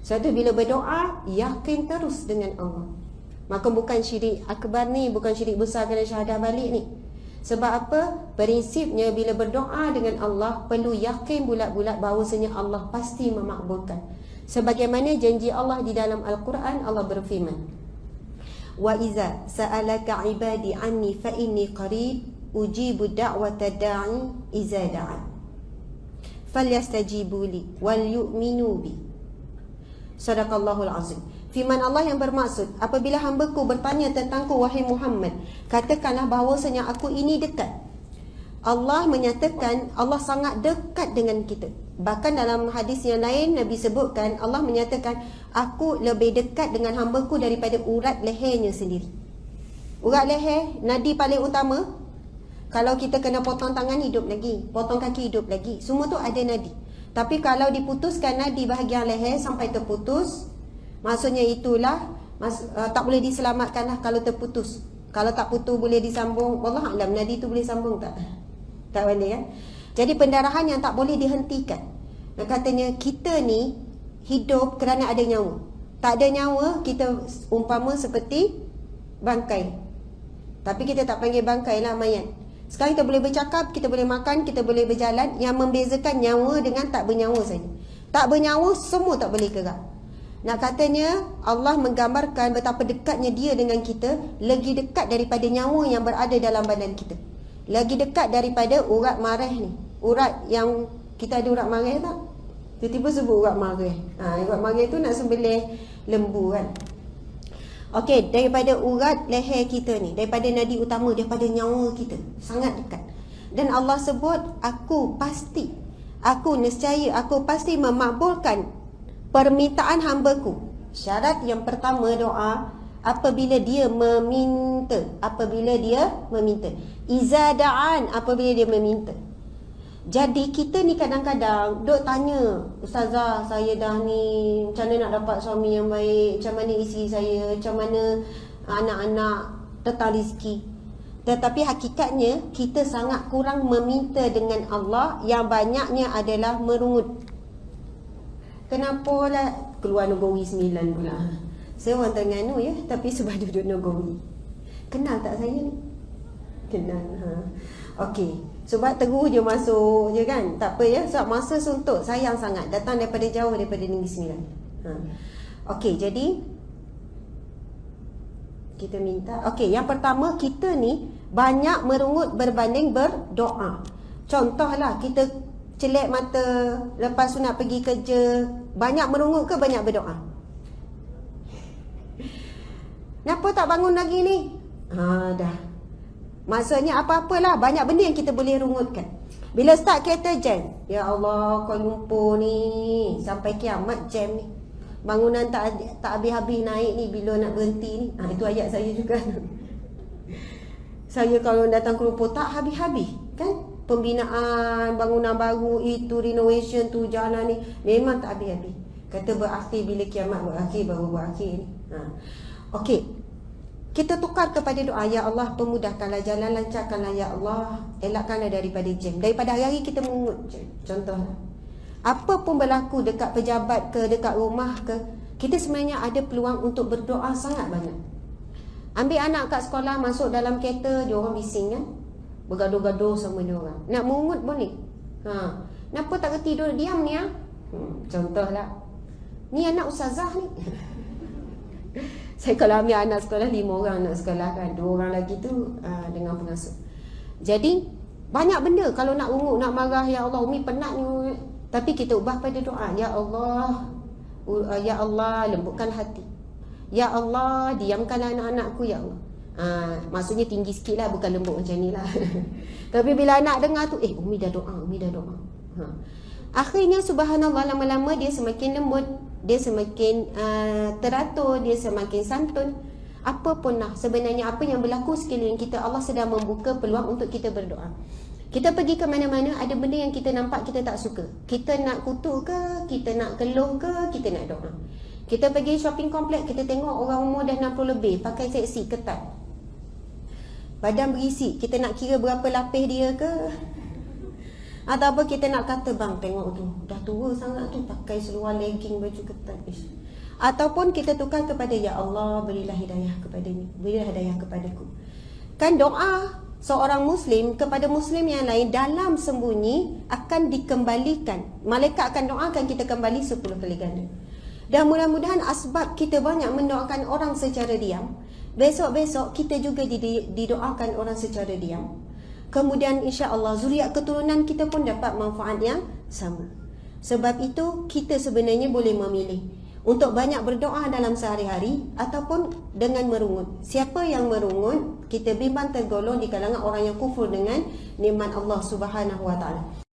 Sebab tu bila berdoa, yakin terus dengan Allah. Maka bukan syirik akbar ni, bukan syirik besar kena syahadah balik ni. Sebab apa? Prinsipnya bila berdoa dengan Allah, perlu yakin bulat-bulat bahawasanya Allah pasti memakbulkan. Sebagaimana janji Allah di dalam Al-Quran, Allah berfirman, wa iza sa'alaka ibadi anni fa inni qarib ujibu da'wata da'i iza da'an falyastajibu li wal yu'minu bi. Sadaqallahul azim. Firman Allah yang bermaksud, apabila hamba-Ku bertanya tentangku wahai Muhammad, katakanlah bahawasanya aku ini dekat. Allah menyatakan Allah sangat dekat dengan kita. Bahkan dalam hadis yang lain Nabi sebutkan, Allah menyatakan aku lebih dekat dengan hamba-Ku daripada urat lehernya sendiri. Urat leher, nadi paling utama. Kalau kita kena potong tangan, hidup lagi. Potong kaki, hidup lagi. Semua tu ada nadi. Tapi kalau diputuskan nadi bahagian leher sampai terputus, maksudnya itulah tak boleh diselamatkan lah kalau terputus. Kalau tak putus boleh disambung. Wallah alam, nadi tu boleh sambung tak? Tak boleh kan? Jadi pendarahan yang tak boleh dihentikan. Katanya kita ni hidup kerana ada nyawa. Tak ada nyawa, kita umpama seperti bangkai. Tapi kita tak panggil bangkai lah, mayat. Sekarang kita boleh bercakap, kita boleh makan, kita boleh berjalan. Yang membezakan nyawa dengan tak bernyawa saja. Tak bernyawa, semua tak boleh gerak. Nak katanya Allah menggambarkan betapa dekatnya Dia dengan kita, lagi dekat daripada nyawa yang berada dalam badan kita. Lagi dekat daripada urat marah ni. Urat yang kita ada urat marah tak? Tiba-tiba sebut urat marah. Urat marah tu nak sembelih lembu kan. Okey, daripada urat leher kita ni, daripada nadi utama, daripada nyawa kita, sangat dekat. Dan Allah sebut, aku nescaya aku pasti memakbulkan permintaan hamba-Ku. Syarat yang pertama doa, apabila dia meminta. Izada'an, apabila dia meminta. Jadi kita ni kadang-kadang duk tanya, Ustazah, saya dah ni, macam mana nak dapat suami yang baik, macam mana isteri saya, macam mana anak-anak tentang rezeki. Tetapi hakikatnya kita sangat kurang meminta dengan Allah. Yang banyaknya adalah merungut. Kenapa lah keluar Negeri 9 pula? Saya orang Terengganu ya, tapi sebab duduk Negeri. Kenal tak saya ni? Kenal. Okey. Sebab terus je masuk je kan. Tak apa ya. Sebab masa suntuk sayang sangat. Datang daripada jauh, daripada Negeri Sembilan. Okey, jadi kita minta. Okey, yang pertama, kita ni banyak merungut berbanding berdoa. Contohlah, kita celek mata lepas sunat pergi kerja, banyak merungut ke banyak berdoa? Kenapa tak bangun lagi ni? Dah. Maksudnya apa-apalah, banyak benda yang kita boleh rungutkan. Bila start kereta jam, ya Allah, Kuala Lumpur ni sampai kiamat jam ni. Bangunan tak habis-habis naik ni, bila nak berhenti ni. Itu ayat saya juga. Saya kalau datang Kuala Lumpur tak habis-habis kan? Pembinaan bangunan baru, itu renovation tu, jalan ni memang tak habis-habis. Kata berakhir bila kiamat berakhir, baru berakhir ni. Okey. Kita tukar kepada doa, ya Allah pemudahkanlah jalan, lancarkanlah ya Allah, elakkanlah daripada jam. Daripada hari-hari kita mengut jam. Contohlah, apa pun berlaku dekat pejabat ke, dekat rumah ke, kita sebenarnya ada peluang untuk berdoa sangat banyak. Ambil anak kat sekolah, masuk dalam kereta, dia orang bising kan, bergaduh-gaduh sama dia orang. Nak mengut boleh. Kenapa tak tidur diam ni contohlah, ni anak ustazah ni. Saya kalau ambil anak sekolah 5 orang anak sekolah kan, 2 orang lagi tu dengan pengasuh. Jadi banyak benda kalau nak ungut, nak marah, ya Allah Umi penat ni. Tapi kita ubah pada doa, ya Allah lembutkan hati. Ya Allah diamkanlah anak-anakku ya Allah. Maksudnya tinggi sikit lah, bukan lembut macam ni lah. Tapi bila anak dengar tu, Umi dah doa. Akhirnya subhanallah, lama-lama dia semakin lembut, dia semakin teratur, dia semakin santun. Apa pun lah, sebenarnya apa yang berlaku sekeliling kita, Allah sedang membuka peluang untuk kita berdoa. Kita pergi ke mana-mana, ada benda yang kita nampak kita tak suka. Kita nak kutuk ke, kita nak keluh ke, kita nak doa. Kita pergi shopping komplek, kita tengok orang umur dah 60 lebih, pakai seksi, ketat, badan berisi, kita nak kira berapa lapis dia ke. Atau apa kita nak kata, bang tengok tu, dah tua sangat tu, pakai seluar legging, baju ketat. Ataupun kita tukar kepada, ya Allah berilah hidayah kepadanya, berilah hidayah kepadaku. Kan doa seorang Muslim kepada Muslim yang lain dalam sembunyi akan dikembalikan. Malaikat akan doakan kita kembali 10 kali ganda. Dan mudah-mudahan asbab kita banyak mendoakan orang secara diam, besok-besok kita juga didoakan orang secara diam. Kemudian insya-Allah zuriat keturunan kita pun dapat manfaat yang sama. Sebab itu kita sebenarnya boleh memilih untuk banyak berdoa dalam sehari-hari ataupun dengan merungut. Siapa yang merungut, kita bimbang tergolong di kalangan orang yang kufur dengan nikmat Allah Subhanahu Wa Taala.